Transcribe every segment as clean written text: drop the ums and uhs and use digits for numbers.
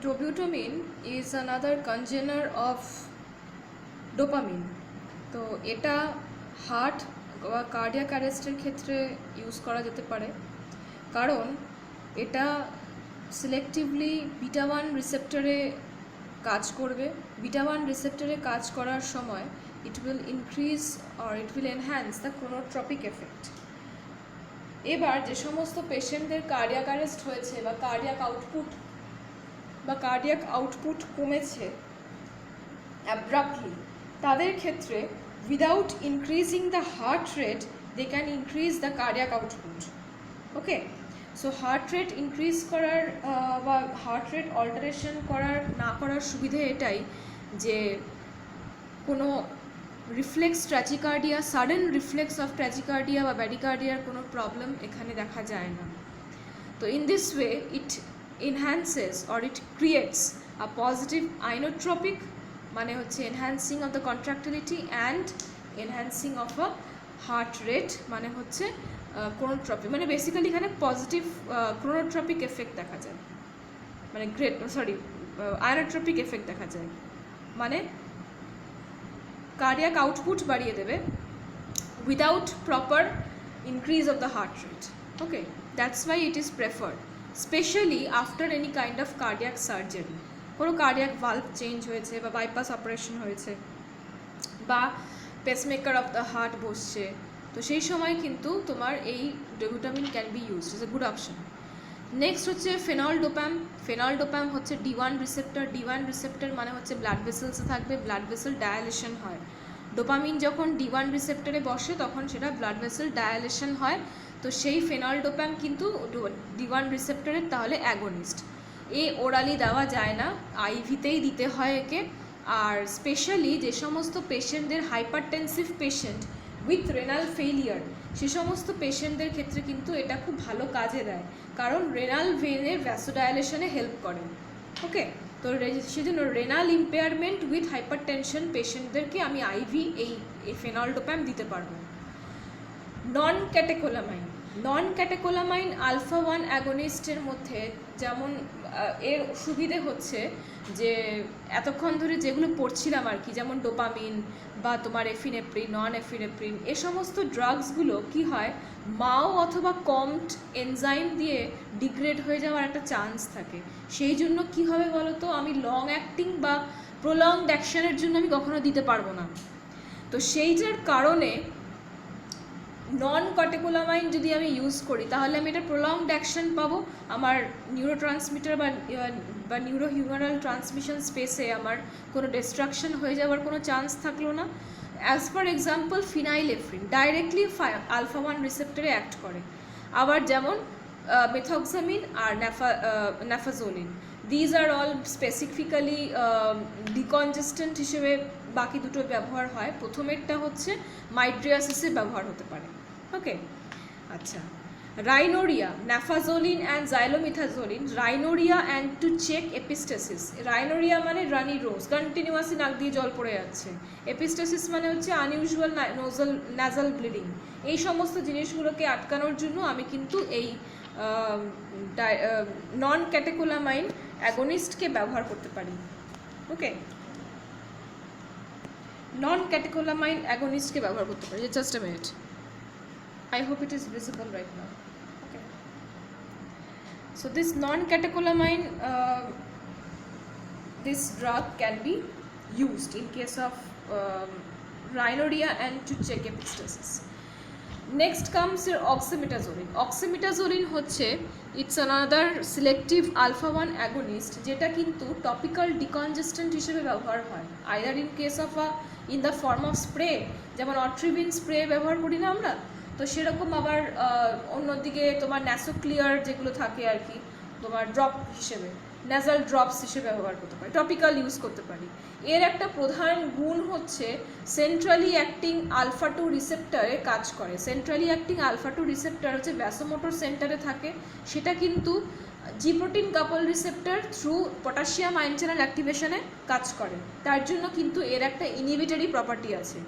ডোবিউটামিন is another congener of dopamine. তো এটা heart বা কার্ডিয়াক অ্যারেস্টের ক্ষেত্রে ইউজ করা যেতে পারে, কারণ এটা সিলেক্টিভলি বিটা 1 রিসেপ্টরে কাজ করবে। বিটা 1 রিসেপ্টরে কাজ করার সময় it will increase or it will enhance the chronotropic effect. এবার যে সমস্ত পেশেন্টদের কার্ডিয়াক অ্যারেস্ট হয়েছে বা কার্ডিয়াক আউটপুট কমেছে অ্যাব্রাপ্টলি, তাদের ক্ষেত্রে without increasing the heart rate they can increase the cardiac output. Okay, so heart rate increase করার বা হার্ট রেট অল্টারেশন করার সুবিধে এটাই যে কোনো রিফ্লেক্স ট্র্যাজিকার্ডিয়া, সাডেন রিফ্লেক্স অফ ট্র্যাজিকার্ডিয়া বা ব্যাডিকার্ডিয়ার কোনো প্রবলেম এখানে দেখা যায় না। তো in this way it enhances or it creates a positive inotropic, মানে হচ্ছে enhancing of the contractility and enhancing of a heart rate, মানে হচ্ছে chronotropic, মানে বেসিক্যালি এখানে পজিটিভ chronotropic এফেক্ট দেখা যায়, মানে inotropic এফেক্ট দেখা যায়, মানে কার্ডিয়াক আউটপুট বাড়িয়ে দেবে without proper increase of the heart rate. Okay, that's why it is preferred, specially after any kind of cardiac surgery. কোনো কার্ডিয়াক ভালভ চেঞ্জ হয়েছে বা বাইপাস অপারেশন হয়েছে বা পেসমেকার অফ দ্য হার্ট বসছে, তো সেই সময় কিন্তু তোমার এই dobutamine can be used, is a good option. Next হচ্ছে ফেনল ডোপাম হচ্ছে D1 রিসেপ্টর, মানে হচ্ছে ব্লাড ভেসেলসে থাকবে, ব্লাড ভেসেল ডায়ালেশন হয়। ডোপামিন যখন D1 রিসেপ্টরে বসে তখন সেটা ব্লাড ভেসেল ডায়ালেশন হয়। তো সেই ফেনল ডোপাম কিন্তু D1 রিসেপ্টরের তাহলে অ্যাগোনিস্ট। ওরালি দেওয়া যায় না, আইভিতেই দিতে হয় একে। আর স্পেশালি যে সমস্ত পেশেন্টদের hypertensive patient with renal failure, সে সমস্ত পেশেন্টদের ক্ষেত্রে কিন্তু এটা খুব ভালো কাজে দেয়, কারণ রেনাল ভেনের ভ্যাসোডাইলেশনে হেল্প করে। ওকে, তো সেজন্য রেনাল ইম্পেয়ারমেন্ট উইথ হাইপারটেনশন পেশেন্টদেরকে আমি আইভি এই ফেনল ডোপাম দিতে পারবো। নন ক্যাটেকোলামাইন আলফা 1 অ্যাগোনিস্টের মধ্যে যেমন এর সুবিধে হচ্ছে যে এতক্ষণ ধরে যেগুলো পড়ছিলাম আর কি, যেমন ডোপামিন বা তোমার এফিনেপ্রিন, নন এফিনেপ্রিন, এ সমস্ত ড্রাগসগুলো কি হয়, মাও অথবা কমড এনজাইম দিয়ে ডিগ্রেড হয়ে যাওয়ার একটা চান্স থাকে। সেই জন্য কি হবে বলো তো, আমি লং অ্যাক্টিং বা প্রলংড অ্যাকশনের জন্য আমি কখনো দিতে পারবো না। তো সেইটার কারণে নন ক্যাটেকোলামাইন যদি আমি ইউজ করি তাহলে আমি এটা প্রলংড অ্যাকশন পাবো, আমার নিউরোট্রান্সমিটার বা নিউরোহিউমারাল ট্রান্সমিশন স্পেসে আমার কোনো ডিস্ট্রাকশন হয়ে যাওয়ার কোনো চান্স থাকলো না। As for example phenylephrine directly alpha 1 রিসেপ্টরে অ্যাক্ট করে, আবার যেমন মেথক্সামিন আর naphazoline, these are all specifically decongestant হিসেবে বাকি দুটো ব্যবহার হয়। প্রথমেরটা হচ্ছে মাইড্রিয়াসিসে ব্যবহার হতে পারে। ওকে, আচ্ছা, rhinorrhea, naphazoline and xylometazoline, rhinorrhea and to check epistaxis. Rhinorrhea মানে রানি রোজ, কন্টিনিউয়াসলি নাক দিয়ে জল পড়ে যাচ্ছে। এপিস্টেসিস মানে হচ্ছে আনইউজুয়াল নাজাল ব্লিডিং। এই সমস্ত জিনিসগুলোকে আটকানোর জন্য আমি কিন্তু এই নন ক্যাটেকোলামাইন অ্যাগোনিস্টকে ব্যবহার করতে পারি। ওকে, নন ক্যাটেকোলামাইন অ্যাগোনিস্টকে ব্যবহার করতে পারি। Just a minute, I hope it is visible right now. Okay, so this non-catecholamine this drug can be used in case of rhinorrhea and to check epistasis. Next comes your oxymetazoline হচ্ছে it's another selective alpha 1 agonist, যেটা কিন্তু topical decongestant হিসেবে ব্যবহার হয়, either in case of in the form of spray, যেমন অট্রিবিন spray ব্যবহার করি না আমরা, তো সেরকম আবার অন্যদিকে তোমার ন্যাসোক্লিয়ার যেগুলো থাকে আর কি, তোমার ড্রপ হিসেবে, ন্যাজাল ড্রপস হিসেবে ব্যবহার করতে পারি, টপিক্যাল ইউজ করতে পারি। এর একটা প্রধান গুণ হচ্ছে সেন্ট্রালি অ্যাক্টিং আলফা 2 রিসেপ্টরে কাজ করে। সেন্ট্রালি অ্যাক্টিং আলফা 2 রিসেপ্টর হচ্ছে ভ্যাসোমোটর সেন্টারে থাকে, সেটা কিন্তু G protein couple receptor through potassium ion channel অ্যাক্টিভেশনে কাজ করে, তার জন্য কিন্তু এর একটা ইনহিবিটরি প্রপার্টি আছে।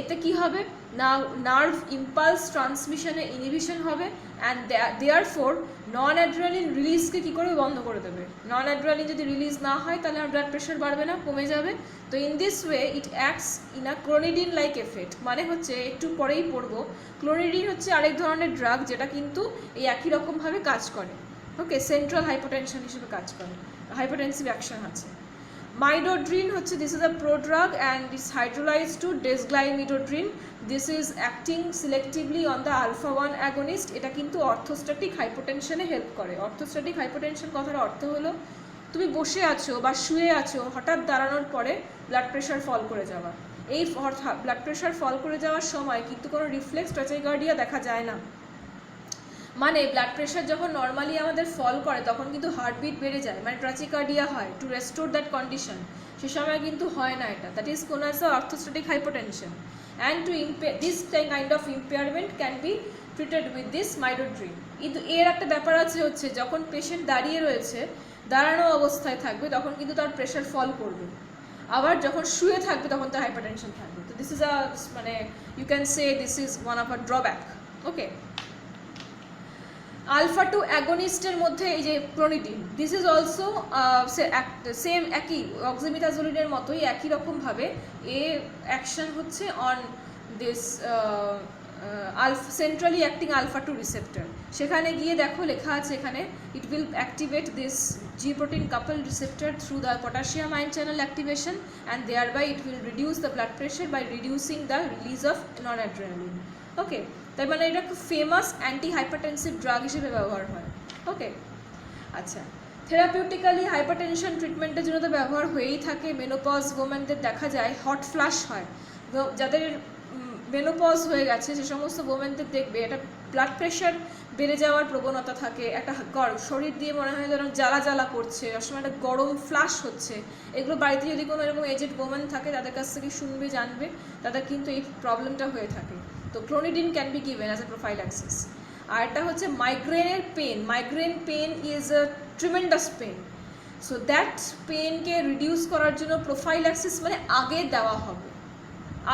এতে কি হবে না, নার্ভ ইম্পালস ট্রান্সমিশনে ইনহিবিশন হবে অ্যান্ড দেয়ারফোর নন অ্যাড্রিনালিন রিলিজকে কী করে বন্ধ করে দেবে। নন অ্যাড্রিনালিন যদি রিলিজ না হয় তাহলে আমার ব্লাড প্রেশার বাড়বে না, কমে যাবে। তো in this way it acts in a clonidine like effect, মানে হচ্ছে একটু পরেই পড়বো, ক্লোনিডিন হচ্ছে আরেক ধরনের ড্রাগ যেটা কিন্তু এই একই রকমভাবে কাজ করে। ওকে, সেন্ট্রাল হাইপোটেনশন হিসেবে কাজ করে, হাইপোটেনসিভ অ্যাকশন আছে। Midodrine হচ্ছে this is a prodrug and it's hydrolyzed to desglymitodrine. This is acting selectively on the alpha 1 agonist. এটা কিন্তু অর্থোস্ট্যাটিক হাইপোটেনশনে হেল্প করে। অর্থোস্ট্যাটিক হাইপোটেনশন কথার অর্থ হলো তুমি বসে আছো বা শুয়ে আছো, হঠাৎ দাঁড়ানোর পরে ব্লাড প্রেশার ফল করে যাওয়া। এই ব্লাড প্রেশার ফল করে যাওয়ার সময় কিন্তু কোনো রিফ্লেক্স ট্র্যাচিকার্ডিয়া দেখা যায় না। মানে ব্লাড প্রেশার যখন নর্মালি আমাদের ফল করে তখন কিন্তু হার্টবিট বেড়ে যায়, মানে ট্র্যাচিকার্ডিয়া হয়, টু রেস্টোর দ্যাট কন্ডিশন, সে সময় কিন্তু হয় না এটা। That is known as a orthostatic hypotension and to this kind of impairment can be treated with this midodrine. কিন্তু এর একটা ব্যাপার আছে হচ্ছে যখন পেশেন্ট দাঁড়িয়ে রয়েছে, দাঁড়ানো অবস্থায় থাকবে তখন কিন্তু তার প্রেশার ফল করবে, আবার যখন শুয়ে থাকবে তখন তার হাইপারটেনশন থাকবে। তো দিস ইজ আ মানে you can say this is one of a drawback. Okay, alpha 2 অ্যাগনিস্টের মধ্যে এই যে clonidine, this is also same একই অক্সিমিথাজোলিনের মতোই একই রকমভাবে এ অ্যাকশন হচ্ছে on this centrally acting alpha 2 receptor. সেখানে গিয়ে দেখো লেখা আছে এখানে, it will activate this G protein couple receptor through the potassium ion channel activation and thereby it will reduce the blood pressure by reducing the release of non adrenaline. Okay, তাই মানে এটা খুব famous anti hypertensive drug হিসেবে ব্যবহার হয়। ওকে, আচ্ছা, থেরাপিউটিক্যালি hypertension ট্রিটমেন্টের জন্য তো ব্যবহার হয়েই থাকে। মেনোপজ ওমেনদের দেখা যায় হট ফ্লাশ হয়, যাদের মেনোপজ হয়ে গেছে সে সমস্ত ওমেনদের দেখবে এটা ব্লাড প্রেশার বেড়ে যাওয়ার প্রবণতা থাকে, একটা শরীর দিয়ে মনে হয় যেন জ্বালা জ্বালা করছে, সবসময় একটা গরম ফ্লাশ হচ্ছে। এগুলো বাড়িতে যদি কোনো এরকম এজেড ওমেন থাকে তাদের কাছ থেকে শুনবে, জানবে, তাদের কিন্তু এই প্রবলেমটা হয়ে থাকে। তো clonidine can be given as a prophylaxis. আর এটা হচ্ছে মাইগ্রেনের pain, migraine pain is a tremendous pain, so that পেনকে রিডিউস করার জন্য প্রোফাইল্যাক্সিস মানে আগে দেওয়া হবে,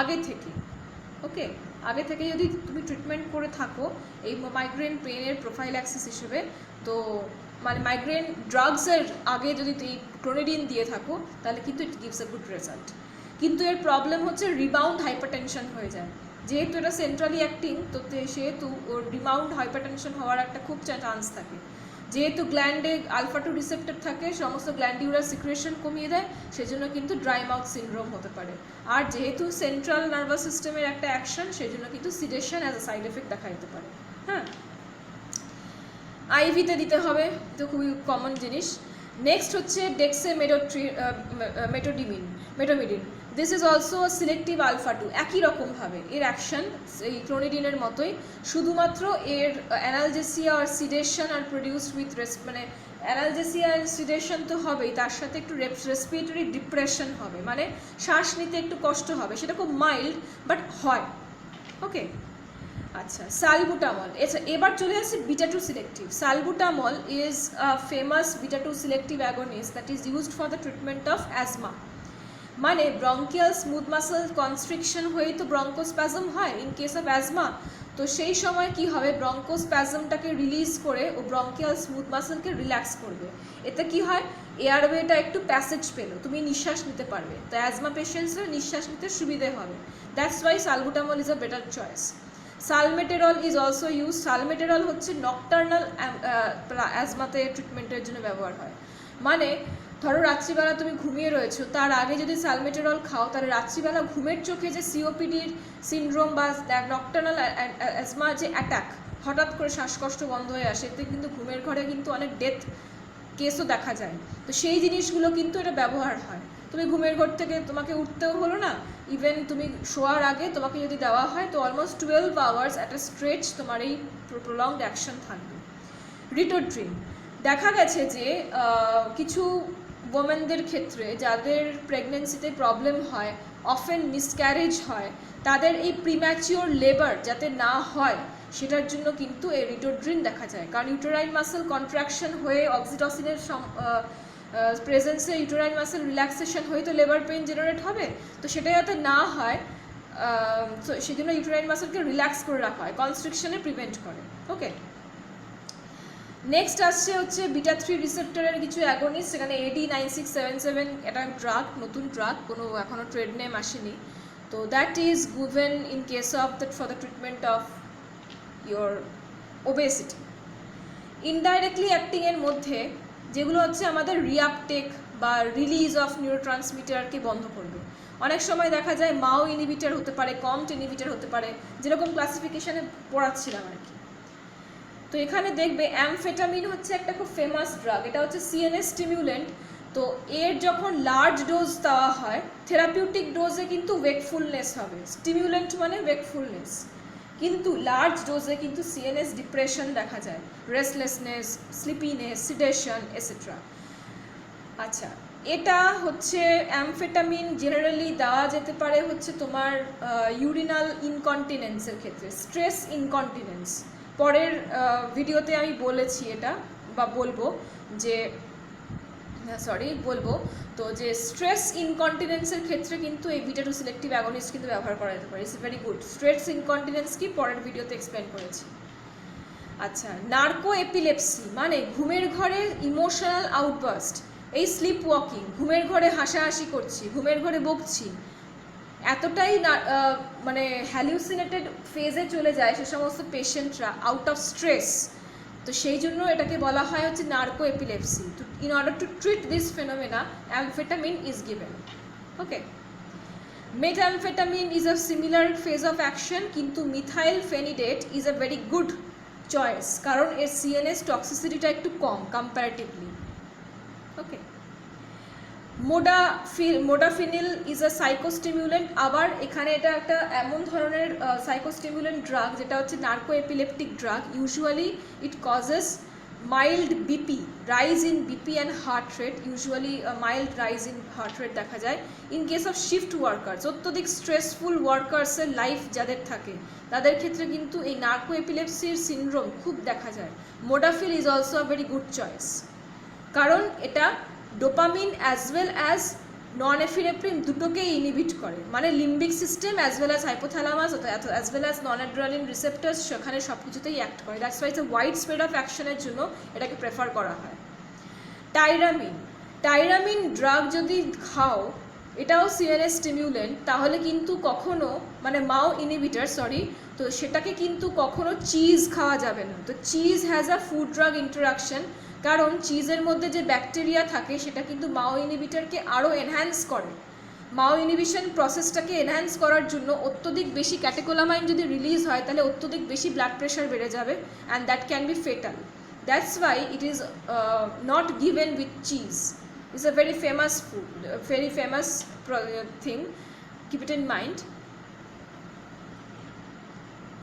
আগে থেকে। ওকে, আগে থেকে যদি তুমি ট্রিটমেন্ট করে থাকো এই মাইগ্রেন পেনের প্রোফাইল্যাক্সিস হিসেবে, তো মানে মাইগ্রেন ড্রাগসের আগে যদি এই ক্লোনিডিন দিয়ে থাকো তাহলে কিন্তু it gives a good result. কিন্তু এর প্রবলেম হচ্ছে রিবাউন্ড হাইপারটেনশন হয়ে যায়, যেহেতু এটা সেন্ট্রালি অ্যাক্টিং, তো সেহেতু ওর রিবাউন্ড হাইপারটেনশন হওয়ার একটা খুব চান্স থাকে। যেহেতু গ্ল্যান্ডে আলফা 2 রিসেপ্টর থাকে, সমস্ত গ্ল্যান্ডিউলার সিক্রেশন কমিয়ে দেয়, সেজন্য কিন্তু ড্রাই মাউথ সিনড্রোম হতে পারে। আর যেহেতু সেন্ট্রাল নার্ভাস সিস্টেমের একটা অ্যাকশন, সেজন্য কিন্তু sedation as a side effect দেখা যেতে পারে। হ্যাঁ, আইভিতে দিতে হবে, তো খুবই কমন জিনিস। নেক্সট হচ্ছে medetomidine. This is also selective alpha 2, একই রকমভাবে এর অ্যাকশন এই ক্লোনিডিনের মতোই, শুধুমাত্র এর অ্যানালজেসিয়া আর সিডেশন আর প্রডিউসড উইথ মানে অ্যানালজেসিয়া আর সিডেশন তো হবেই, তার সাথে একটু রেসপিরেটরি ডিপ্রেশন হবে, মানে শ্বাস নিতে একটু কষ্ট হবে, সেটা খুব মাইল্ড বাট হয়। ওকে, আচ্ছা, সালবুটামল। এবার চলে আসছে beta 2 selective. Salbutamol is a famous beta 2 selective against that is used for the treatment of asthma. মানে ব্রঙ্কিয়াল স্মুথ মাসেল কনস্ট্রিকশন হয়েই তো ব্রঙ্কোস্প্যাজম হয় ইন কেস অফ অ্যাজমা। তো সেই সময় কি হবে, ব্রঙ্কোস্প্যাজমটাকে রিলিজ করে ও ব্রঙ্কিয়াল স্মুথ মাসেলকে রিল্যাক্স করবে। এতে কি হয়, এয়ারওয়েটা একটু প্যাসেজ পেলো, তুমি নিঃশ্বাস নিতে পারবে, তো অ্যাজমা পেশেন্টসরা নিঃশ্বাস নিতে সুবিধে হবে। That's why salbutamol is a better choice. Salmeterol is also use. Salmeterol হচ্ছে নকটার্নাল অ্যাজমাতে ট্রিটমেন্টের জন্য ব্যবহার হয়। মানে ধরো রাত্রিবেলা তুমি ঘুমিয়ে রয়েছো, তার আগে যদি সালমেটেরল খাও তাহলে রাত্রিবেলা ঘুমের চোখে যে সিওপিডির সিনড্রোম বা নকটার্নাল অ্যাজমা যে অ্যাটাক, হঠাৎ করে শ্বাসকষ্ট বন্ধ হয়ে আসে, এতে কিন্তু ঘুমের ঘরে কিন্তু অনেক ডেথ কেসও দেখা যায়। তো সেই জিনিসগুলো কিন্তু এটা ব্যবহার হয়। তুমি ঘুমের ঘর থেকে তোমাকে উঠতেও হলো না, ইভেন তুমি শোয়ার আগে তোমাকে যদি দেওয়া হয় তো almost 12 hours at a stretch তোমার এই প্রলংড অ্যাকশন থাকবে। রিটোড্রিন, দেখা গেছে যে কিছু ওমেনদের ক্ষেত্রে যাদের প্রেগনেন্সিতে প্রবলেম হয়, অফেন মিসক্যারেজ হয়, তাদের এই প্রিম্যাচিওর লেবার যাতে না হয় সেটার জন্য কিন্তু এই রিটোড্রিন দেখা যায়। কারণ ইউটেরাইন মাসেল কন্ট্রাকশন হয়ে অক্সিটোসিনের প্রেজেন্সে ইউটেরাইন মাসেল রিল্যাক্সেশন হয়ে তো লেবার পেইন জেনারেট হবে, তো সেটা যাতে না হয় তো সেই জন্য ইউটেরাইন মাসেলকে রিল্যাক্স করে রাখা হয়, কনস্ট্রিকশনে প্রিভেন্ট করে। ওকে, নেক্সট আসছে হচ্ছে বিটা 3 রিসেপ্টরের কিছু অ্যাগনিস্ট, সেখানে AD9677 এটা ড্রাগ, নতুন ড্রাগ, কোনো এখনও ট্রেড নেম আসেনি। তো that is given in case of that for the treatment of your obesity. Indirectly অ্যাক্টিংয়ের মধ্যে যেগুলো হচ্ছে আমাদের রিআপটেক বা রিলিজ অফ নিউরোট্রান্সমিটারকে বন্ধ করবে। অনেক সময় দেখা যায় মাও ইনহিবিটার হতে পারে, কম্ট ইনহিবিটার হতে পারে, যেরকম ক্লাসিফিকেশানে পড়াচ্ছিলাম আর কি। তো এখানে দেখবে অ্যামফেটামিন হচ্ছে একটা খুব ফেমাস ড্রাগ, এটা হচ্ছে সিএনএস স্টিমিউলেন্ট। তো এর যখন লার্জ ডোজ দেওয়া হয়, থেরাপিউটিক ডোজে কিন্তু ওয়েকফুলনেস হবে, স্টিমিউলেন্ট মানে ওয়েকফুলনেস, কিন্তু লার্জ ডোজে কিন্তু সিএনএস ডিপ্রেশন দেখা যায়, রেস্টলেসনেস, স্লিপিনেস, সিডেশন এসেট্রা। আচ্ছা, এটা হচ্ছে অ্যামফেটামিন জেনারেলি দেওয়া যেতে পারে হচ্ছে তোমার ইউরিনাল ইনকন্টিনেন্সের ক্ষেত্রে, স্ট্রেস ইনকন্টিনেন্স। পরের ভিডিওতে আমি বলেছি এটা, বা বলবো যে তো যে স্ট্রেস ইনকন্টিনেন্সের ক্ষেত্রে কিন্তু এই বিটা 2 সিলেক্টিভ অ্যাগনিস্ট কিন্তু ব্যবহার করা যেতে পারে। It's very good. Stress incontinence কি পরের ভিডিওতে এক্সপ্লেন করেছি। আচ্ছা, নার্কো এপিলেপসি মানে ঘুমের ঘরে ইমোশনাল আউটবার্স্ট, এই স্লিপ ওয়াকিং, ঘুমের ঘরে হাসাহাসি করছি, ঘুমের ঘরে বকছি, এতটাই মানে হ্যালিউসিনেটেড ফেজে চলে যায় সে সমস্ত পেশেন্টরা আউট অফ স্ট্রেস। তো সেই জন্য এটাকে বলা হয় হচ্ছে narco epilepsy. In order to treat this phenomena amphetamine is given. Okay, methamphetamine is a similar phase of action, কিন্তু methylphenidate is a very good choice, কারণ এর সিএনএস টক্সিসিটিটা একটু কম কম্প্যারেটিভলি। Okay, মোডাফিনিল is a সাইকোস্টিমিউলেন্ট। আবার এখানে এটা একটা এমন ধরনের সাইকোস্টিমিউলেন্ট ড্রাগ যেটা হচ্ছে narco epileptic drug. Usually it causes mild BP, rise in BP and heart rate, usually mild rise in heart rate দেখা যায়। In case of shift workers, অত্যধিক স্ট্রেসফুল ওয়ার্কার্সের লাইফ যাদের থাকে তাদের ক্ষেত্রে কিন্তু এই নার্কো এপিলেপসির সিনড্রোম খুব দেখা যায়। Modafinil is also a very good choice, কারণ এটা dopamine as well as non epinephrine দুটোকেই ইনহিবিট করে, মানে limbic system as well as hypothalamus as well as non adrenaline receptors, সেখানে সব কিছুতেই অ্যাক্ট করে। That's why it's a wide spread of অ্যাকশনের জন্য এটাকে প্রেফার করা হয়। টাইরামিন ড্রাগ যদি খাও, এটাও সিএনএস স্টিমিউলেন্ট, তাহলে কিন্তু কখনো মানে মাও ইনহিবিটার তো সেটাকে কিন্তু কখনো চিজ খাওয়া যাবে না। তো cheese has a food drug interaction, কারণ চিজের মধ্যে যে ব্যাকটেরিয়া থাকে সেটা কিন্তু মাও ইনহিবিটারকে আরও এনহ্যান্স করে। মাও ইনহিবিশন প্রসেসটাকে এনহ্যান্স করার জন্য অত্যধিক বেশি ক্যাটেকোলামাইন যদি রিলিজ হয় তাহলে অত্যধিক বেশি ব্লাড প্রেশার বেড়ে যাবে, and that can be fatal. That's why it is not given with cheese. It's a very famous food, very famous thing. Keep it in mind.